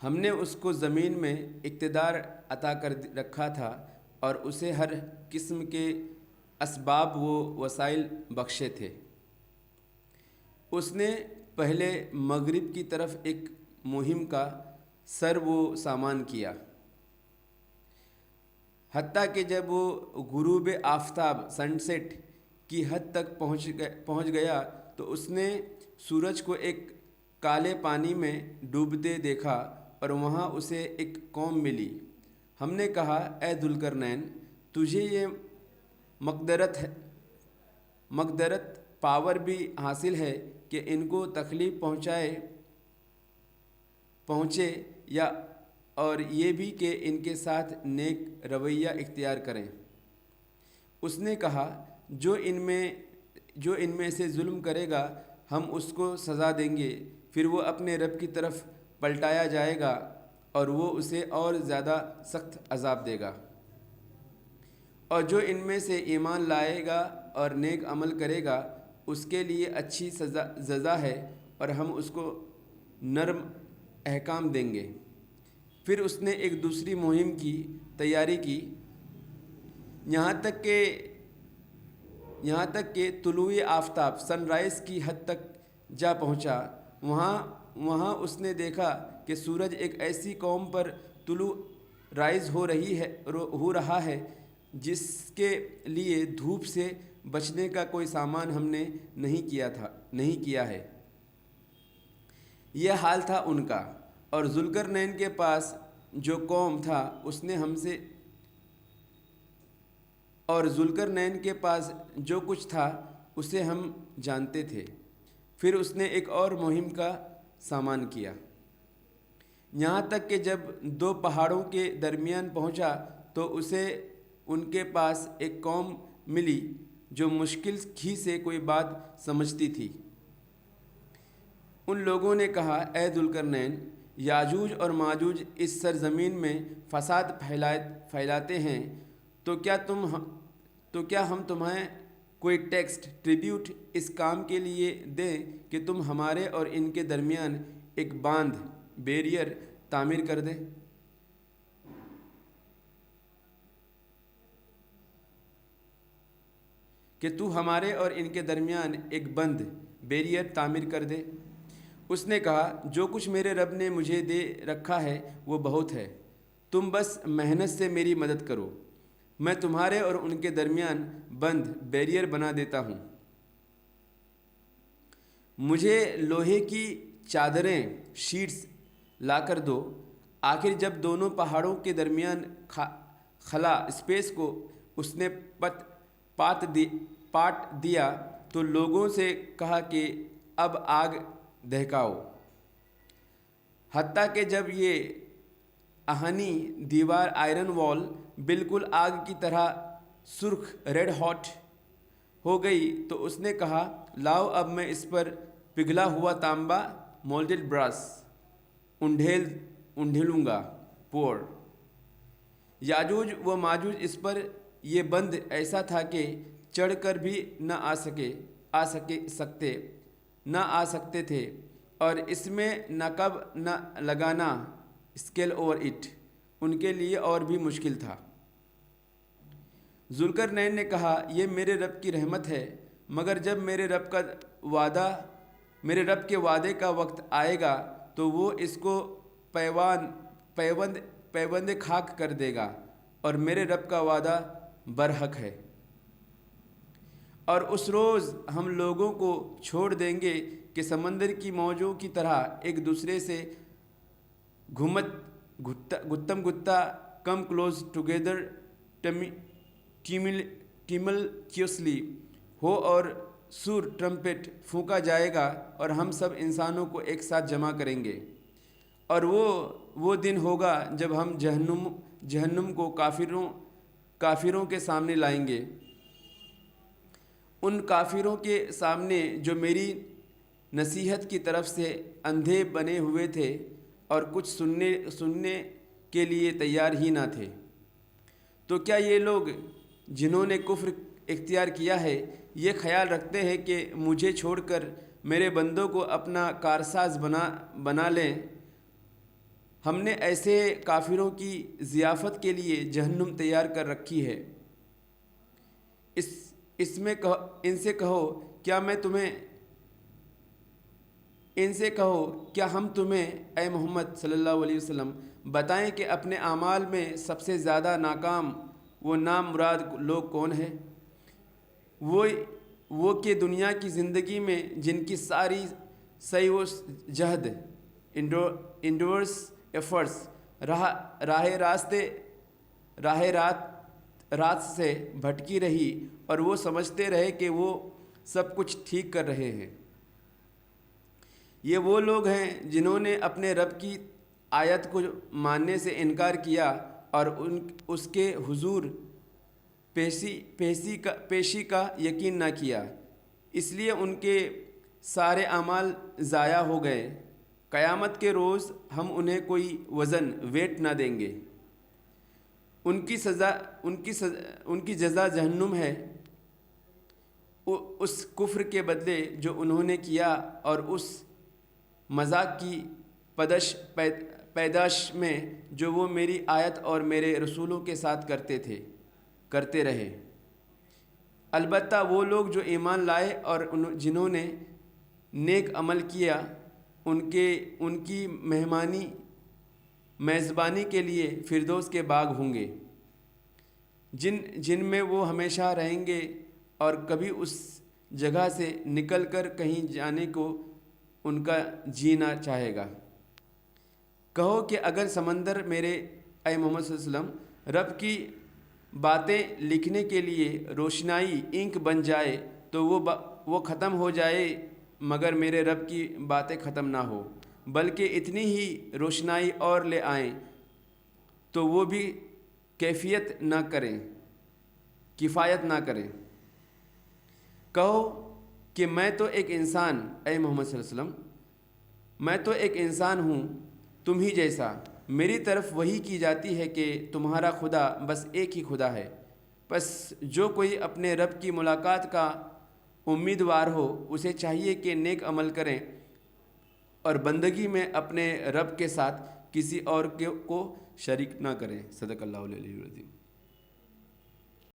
ہم نے اس کو زمین میں اقتدار عطا کر رکھا تھا اور اسے ہر قسم کے اسباب و وسائل بخشے تھے۔ اس نے پہلے مغرب کی طرف ایک مہم کا سر و سامان کیا، حتیٰ کہ جب وہ غروب آفتاب سن سیٹ کی حد تک پہنچ گیا تو اس نے سورج کو ایک کالے پانی میں ڈوبتے دیکھا اور وہاں اسے ایک قوم ملی۔ ہم نے کہا، اے ذوالقرنین، تجھے یہ مقدرت پاور بھی حاصل ہے کہ ان کو تکلیف پہنچے یا اور یہ بھی کہ ان کے ساتھ نیک رویہ اختیار کریں۔ اس نے کہا، جو ان میں سے ظلم کرے گا ہم اس کو سزا دیں گے، پھر وہ اپنے رب کی طرف پلٹایا جائے گا اور وہ اسے اور زیادہ سخت عذاب دے گا، اور جو ان میں سے ایمان لائے گا اور نیک عمل کرے گا اس کے لیے اچھی سزا ہے اور ہم اس کو نرم احکام دیں گے۔ پھر اس نے ایک دوسری مہم کی تیاری کی، یہاں تک کہ طلوع آفتاب سن رائز کی حد تک جا پہنچا۔ وہاں اس نے دیکھا کہ سورج ایک ایسی قوم پر طلوع رائز ہو رہا ہے جس کے لیے دھوپ سے بچنے کا کوئی سامان ہم نے نہیں کیا ہے۔ یہ حال تھا ان کا، اور ذوالقرنین کے پاس جو قوم تھا اس نے ہم سے اور ذوالقرنین کے پاس جو کچھ تھا اسے ہم جانتے تھے۔ پھر اس نے ایک اور مہم کا سامان کیا، یہاں تک کہ جب دو پہاڑوں کے درمیان پہنچا تو اسے ان کے پاس ایک قوم ملی جو مشکل ہی سے کوئی بات سمجھتی تھی۔ ان لوگوں نے کہا، اے ذوالقرنین، یاجوج اور ماجوج اس سرزمین میں فساد پھیلاتے ہیں، تو کیا ہم تمہیں کوئی ٹیکس ٹریبیوٹ اس کام کے لیے دیں کہ تم ہمارے اور ان کے درمیان ایک باندھ بیریئر تعمیر کر دیں؟ اس نے کہا، جو کچھ میرے رب نے مجھے دے رکھا ہے وہ بہت ہے، تم بس محنت سے میری مدد کرو، میں تمہارے اور ان کے درمیان بند بیریئر بنا دیتا ہوں۔ مجھے لوہے کی چادریں شیٹس لا کر دو۔ آخر جب دونوں پہاڑوں کے درمیان خلا اسپیس کو اس نے پاٹ دیا تو لوگوں سے کہا کہ اب آگ دہکاؤ، حتیٰ کہ جب یہ آہنی دیوار آئرن وال بالکل آگ کی طرح سرخ ریڈ ہاٹ ہو گئی تو اس نے کہا، لاؤ اب میں اس پر پگھلا ہوا تانبا مولڈڈ براس انڈھیلوں گا۔ پور یاجوج و ماجوج اس پر یہ بند ایسا تھا کہ چڑھ کر بھی نہ آ سکتے تھے، اور اس میں نقب نہ لگانا اسکیل اوور اٹ ان کے لیے اور بھی مشکل تھا۔ ذوالقرنین نے کہا، یہ میرے رب کی رحمت ہے، مگر جب میرے رب کے وعدے کا وقت آئے گا تو وہ اس کو پیوند خاک کر دے گا، اور میرے رب کا وعدہ برحق ہے۔ اور اس روز ہم لوگوں کو چھوڑ دیں گے کہ سمندر کی موجوں کی طرح ایک دوسرے سے گتم گتا کم کلوز ٹوگیدر ٹیملکیوسلی ہو، اور سور ٹرمپٹ پھونکا جائے گا اور ہم سب انسانوں کو ایک ساتھ جمع کریں گے، اور وہ دن ہوگا جب ہم جہنم کو کافروں کے سامنے لائیں گے، ان کافروں کے سامنے جو میری نصیحت کی طرف سے اندھے بنے ہوئے تھے اور کچھ سننے کے لیے تیار ہی نہ تھے۔ تو کیا یہ لوگ جنہوں نے کفر اختیار کیا ہے یہ خیال رکھتے ہیں کہ مجھے چھوڑ کر میرے بندوں کو اپنا کارساز بنا لیں ہم نے ایسے کافروں کی ضیافت کے لیے جہنم تیار کر رکھی ہے۔ اس میں ان سے کہو کیا ہم تمہیں اے محمد صلی اللہ علیہ وسلم بتائیں کہ اپنے اعمال میں سب سے زیادہ ناکام وہ نامراد لوگ کون ہیں؟ وہ کہ دنیا کی زندگی میں جن کی ساری سعی و جہد انڈورس ایفرٹس راہ رات سے بھٹکی رہی اور وہ سمجھتے رہے کہ وہ سب کچھ ٹھیک کر رہے ہیں۔ یہ وہ لوگ ہیں جنہوں نے اپنے رب کی آیت کو ماننے سے انکار کیا اور اس کے حضور پیشی کا یقین نہ کیا، اس لیے ان کے سارے اعمال ضائع ہو گئے۔ قیامت کے روز ہم انہیں کوئی ویٹ نہ دیں گے۔ ان کی جزا جہنم ہے، اس کفر کے بدلے جو انہوں نے کیا اور اس مذاق کی پیدائش میں جو وہ میری آیت اور میرے رسولوں کے ساتھ کرتے رہے۔ البتہ وہ لوگ جو ایمان لائے اور جنہوں نے نیک عمل کیا ان کی میزبانی کے لیے فردوس کے باغ ہوں گے، جن میں وہ ہمیشہ رہیں گے اور کبھی اس جگہ سے نکل کر کہیں جانے کو ان کا جی نہ چاہے گا۔ کہو کہ اگر سمندر میرے اے محمد صلی اللہ علیہ وسلم رب کی باتیں لکھنے کے لیے روشنائی انک بن جائے تو وہ ختم ہو جائے، مگر میرے رب کی باتیں ختم نہ ہو بلکہ اتنی ہی روشنائی اور لے آئیں تو وہ بھی کفایت نہ کریں۔ کہو کہ میں تو ایک انسان اے محمد صلی اللہ علیہ وسلم میں تو ایک انسان ہوں تم ہی جیسا، میری طرف وحی کی جاتی ہے کہ تمہارا خدا بس ایک ہی خدا ہے، پس جو کوئی اپنے رب کی ملاقات کا امیدوار ہو اسے چاہیے کہ نیک عمل کریں اور بندگی میں اپنے رب کے ساتھ کسی اور کو شریک نہ کریں۔ صدق اللہ علیہ وسلم۔